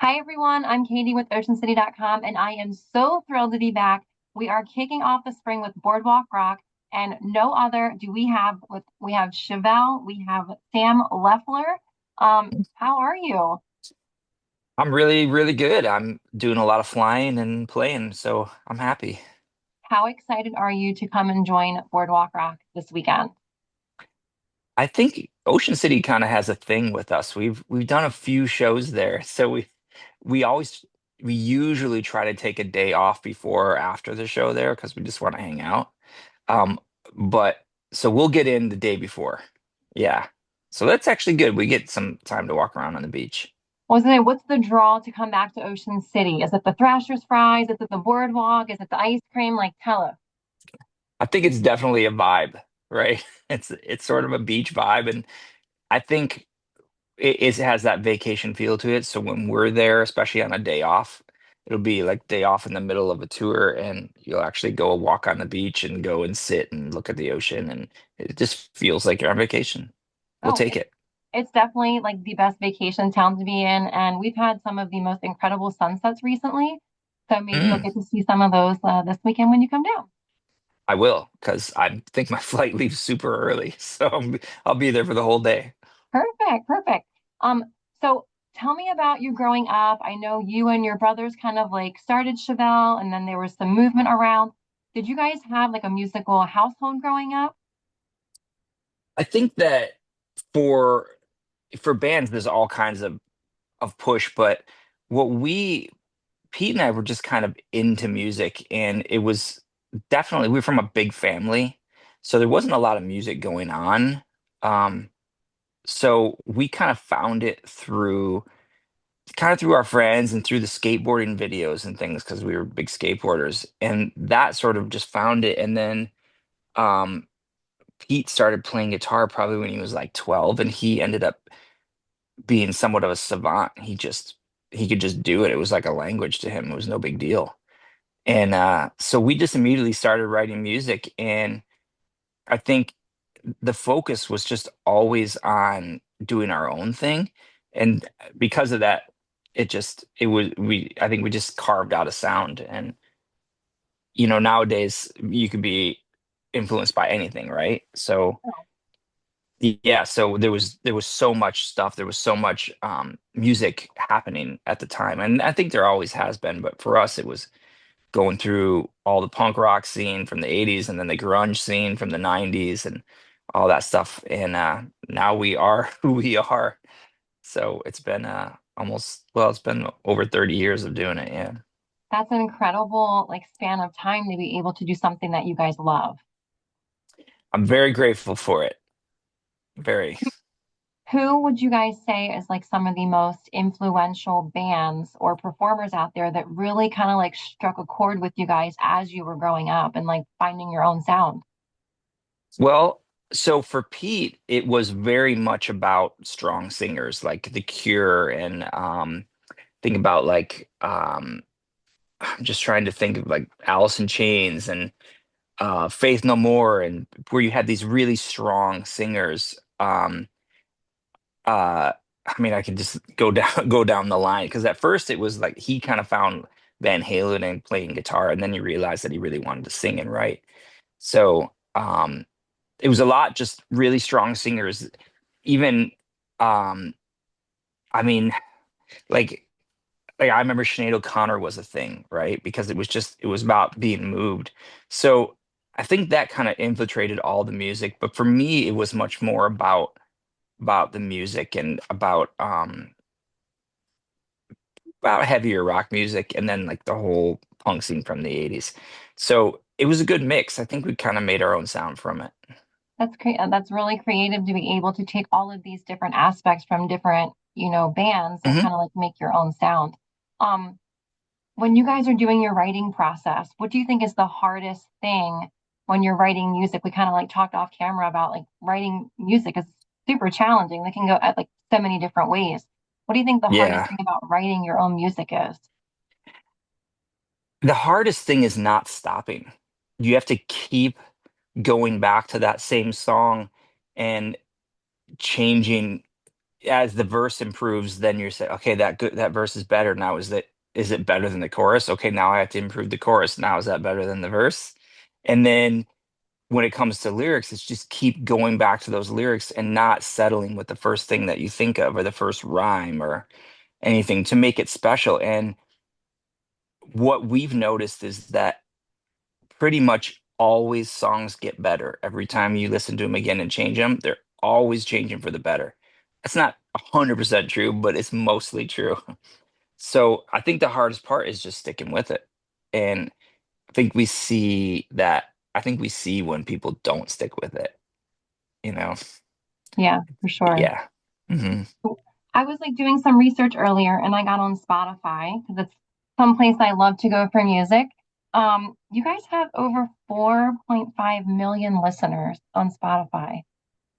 Hi, everyone. I'm Katie with OceanCity.com, and I am so thrilled to be back. We are kicking off the spring with Boardwalk Rock, and no other do we have Chevelle, we have Sam Loeffler. How are you? I'm really, really good. I'm doing a lot of flying and playing, so I'm happy. How excited are you to come and join Boardwalk Rock this weekend? I think Ocean City kind of has a thing with us. We've done a few shows there, so we always we usually try to take a day off before or after the show there because we just want to hang out. Um, but so we'll get in the day before. Yeah. So that's actually good. We get some time to walk around on the beach. Wasn't it, what's the draw to come back to Ocean City? Is it the Thrasher's fries? Is it the boardwalk? Is it the ice cream? Like, tell us. I think it's definitely a vibe, right? It's sort of a beach vibe, and I think it has that vacation feel to it. So when we're there, especially on a day off, it'll be like day off in the middle of a tour, and you'll actually go walk on the beach and go and sit and look at the ocean, and it just feels like you're on vacation. We'll Oh, take it. it's definitely like the best vacation town to be in, and we've had some of the most incredible sunsets recently. So maybe you'll Mm, get to see some of those this weekend when you come down. I will, because I think my flight leaves super early, so I'll be there for the whole day. Perfect, perfect. So tell me about you growing up. I know you and your brothers kind of like started Chevelle, and then there was some movement around. Did you guys have like a musical household growing up? I think that for for bands, there's all kinds of push, but what we Pete and I were just kind of into music, and it was definitely we were from a big family, so there wasn't a lot of music going on. Um, so we kind of found it through our friends and through the skateboarding videos and things because we were big skateboarders, and that sort of just found it. And then um, Pete started playing guitar probably when he was like 12, and he ended up being somewhat of a savant. He could just do it. It was like a language to him. It was no big deal. And so we just immediately started writing music. And I think the focus was just always on doing our own thing. And because of that, I think we just carved out a sound. And, nowadays you could be influenced by anything, right? So, yeah, so there was so much stuff. There was so much music happening at the time. And I think there always has been. But for us, it was going through all the punk rock scene from the 80s and then the grunge scene from the 90s and all that stuff. And now we are who we are. So it's been it's been over 30 years of doing it. Yeah. That's an incredible like span of time to be able to do something that you guys love. I'm very grateful for it. Very. Who would you guys say is like some of the most influential bands or performers out there that really kind of like struck a chord with you guys as you were growing up and like finding your own sound? Well, so for Pete, it was very much about strong singers like The Cure and think about like I'm just trying to think of like Alice in Chains and Faith No More, and where you had these really strong singers. Uh, I mean, I could just go down go down the line because at first it was like he kind of found Van Halen and playing guitar, and then he realized that he really wanted to sing and write. So it was a lot just really strong singers. Even um, I mean, like I remember Sinead O'Connor was a thing, right? Because it was about being moved. So I think that kind of infiltrated all the music. But for me, it was much more about the music and about heavier rock music and then like the whole punk scene from the 80s. So it was a good mix. I think we kind of made our own sound from it. That's really creative to be able to take all of these different aspects from different, bands and Hmm. kind of like make your own sound. Um, when you guys are doing your writing process, what do you think is the hardest thing when you're writing music? We kind of like talked off camera about like writing music is super challenging. They can go at like so many different ways. What do you think the hardest Yeah. thing about writing your own music is? The hardest thing is not stopping. You have to keep going back to that same song and changing. as the verse improves, then you're saying, okay, that verse is better. Now is it better than the chorus? Okay, now I have to improve the chorus. Now is that better than the verse? And then when it comes to lyrics, it's just keep going back to those lyrics and not settling with the first thing that you think of or the first rhyme or anything to make it special. And what we've noticed is that pretty much always songs get better every time you listen to them again and change them. They're always changing for the better. That's not 100% true, but it's mostly true. So I think the hardest part is just sticking with it. And I think we see that. I think we see when people don't stick with it, you know? Yeah, for sure. Yeah. Hmm. I was like doing some research earlier and I got on Spotify because it's some place I love to go for music. You guys have over 4.5 million listeners on Spotify,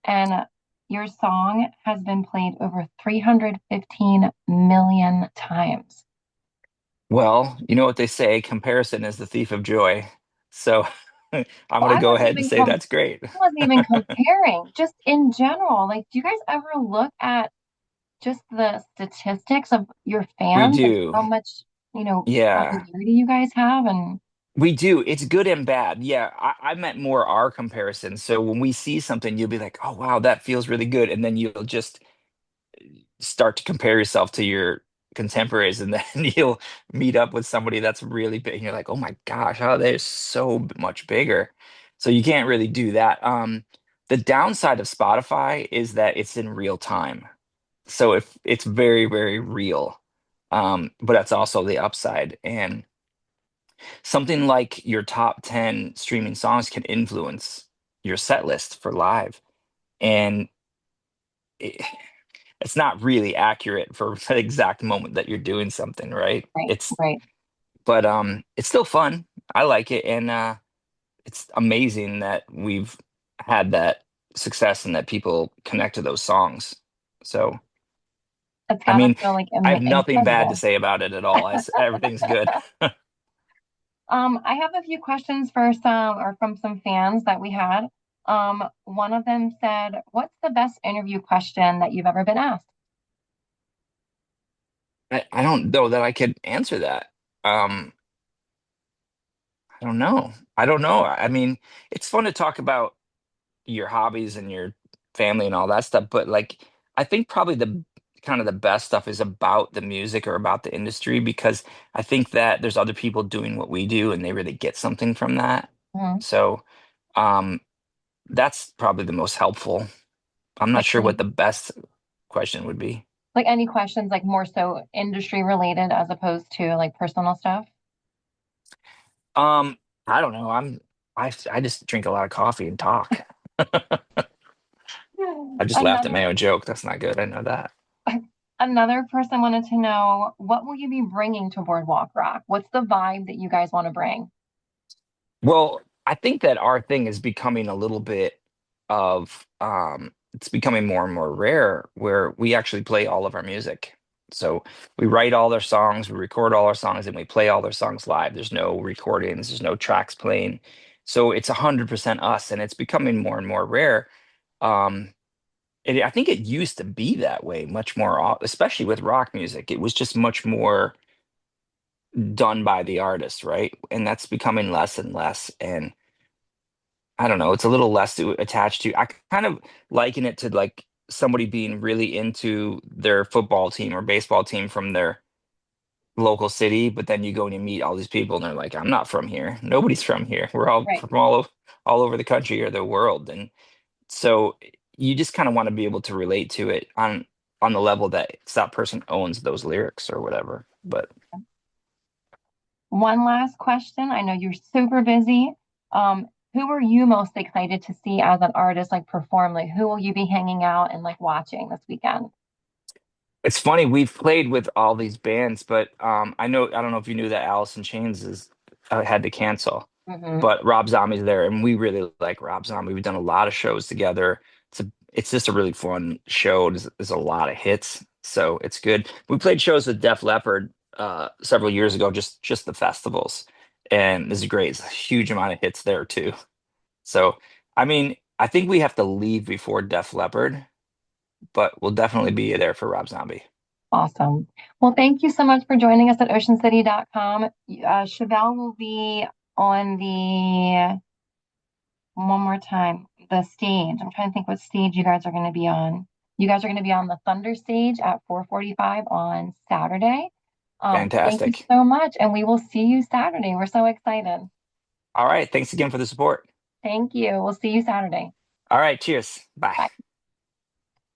and your song has been played over 315 million times. Well, you know what they say, comparison is the thief of joy. So I'm Well, gonna go ahead and say that's great. I wasn't even comparing, just in general. Like, do you guys ever look at just the statistics of your We fans and do. how much, Yeah. popularity you guys have? And We do. It's good and bad. Yeah, I meant more our comparison. So when we see something, you'll be like, "Oh wow, that feels really good," and then you'll just start to compare yourself to your contemporaries, and then you'll meet up with somebody that's really big, and you're like, "Oh my gosh, how they're so much bigger." So you can't really do that. The downside of Spotify is that it's in real time, so if it's very, very real. But that's also the upside, and something like your top 10 streaming songs can influence your set list for live. And it, it's not really accurate for the exact moment that you're doing something, right? right, right. But it's still fun. I like it. And it's amazing that we've had that success and that people connect to those songs. So, It's I gotta mean, feel like I have nothing bad to incredible. say about it at all. Everything's good. I have a few questions from some fans that we had. One of them said, "What's the best interview question that you've ever been asked?" I don't know that I could answer that. Um, I don't know. I don't know. I mean, it's fun to talk about your hobbies and your family and all that stuff, but like I think probably the kind of the best stuff is about the music or about the industry because I think that there's other people doing what we do and they really get something from that. Mhm. So, um that's probably the most helpful. I'm not Like sure what any the best question would be. like any questions like more so industry related as opposed to like personal stuff? Um I don't know. I just drink a lot of coffee and talk. I just laughed at Another my own joke. That's not good. I know that. another person wanted to know, what will you be bringing to Boardwalk Rock? What's the vibe that you guys want to bring? Well, I think that our thing is becoming a little bit of it's becoming more and more rare where we actually play all of our music. So we write all their songs, we record all our songs, and we play all their songs live. There's no recordings, there's no tracks playing. So it's 100% us, and it's becoming more and more rare. Um, I think it used to be that way much more, especially with rock music. It was just much more done by the artist, right? And that's becoming less and less. And I don't know, it's a little less to attach to. I kind of liken it to like somebody being really into their football team or baseball team from their local city, but then you go and you meet all these people and they're like, I'm not from here. Nobody's from here. We're all Right. from all over the country or the world. And so you just kind of want to be able to relate to it on the level that that person owns those lyrics or whatever. But One last question. I know you're super busy. Who are you most excited to see as an artist like perform? Like who will you be hanging out and like watching this weekend? it's funny, we've played with all these bands, but I don't know if you knew that Alice in Chains is had to cancel, Hmm. but Rob Zombie's there, and we really like Rob Zombie. We've done a lot of shows together. It's just a really fun show. There's a lot of hits, so it's good. We played shows with Def Leppard several years ago, just the festivals, and this is great. It's a huge amount of hits there too. So I mean, I think we have to leave before Def Leppard. but we'll definitely be there for Rob Zombie. Awesome. Well, thank you so much for joining us at oceancity.com. Chevelle will be on the, one more time, the stage. I'm trying to think what stage you guys are going to be on. You guys are going to be on the Thunder stage at 4:45 on Saturday. Thank you Fantastic. so much, and we will see you Saturday. We're so excited. All right. Thanks again for the support. Thank you. We'll see you Saturday. All right. Cheers. Bye. Bye.